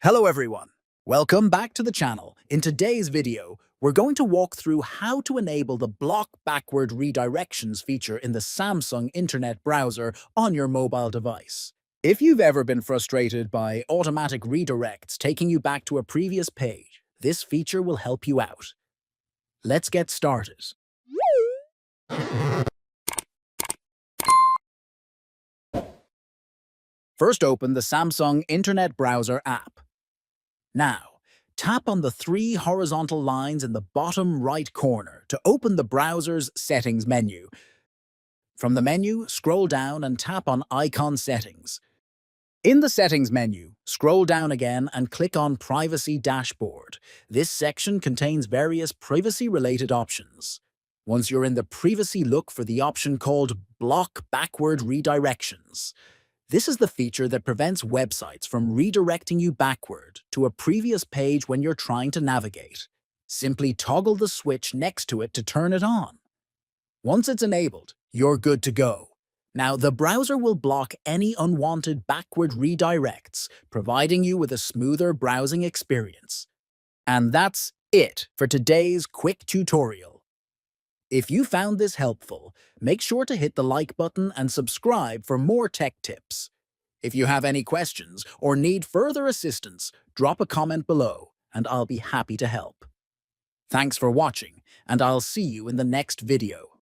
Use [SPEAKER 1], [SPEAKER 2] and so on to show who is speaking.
[SPEAKER 1] Hello everyone, welcome back to the channel. In today's video, we're going to walk through how to enable the block backward redirections feature in the Samsung Internet browser on your mobile device. If you've ever been frustrated by automatic redirects taking you back to a previous page, this feature will help you out. Let's get started. First, open the Samsung Internet Browser app. Now, tap on the three horizontal lines in the bottom right corner to open the browser's Settings menu. From the menu, scroll down and tap on Icon Settings. In the Settings menu, scroll down again and click on Privacy Dashboard. This section contains various privacy-related options. Once you're in the privacy, look for the option called Block Backward Redirections. This is the feature that prevents websites from redirecting you backward to a previous page when you're trying to navigate. Simply toggle the switch next to it to turn it on. Once it's enabled, you're good to go. Now, the browser will block any unwanted backward redirects, providing you with a smoother browsing experience. And that's it for today's quick tutorial. If you found this helpful, make sure to hit the like button and subscribe for more tech tips. If you have any questions or need further assistance, drop a comment below and I'll be happy to help. Thanks for watching, and I'll see you in the next video.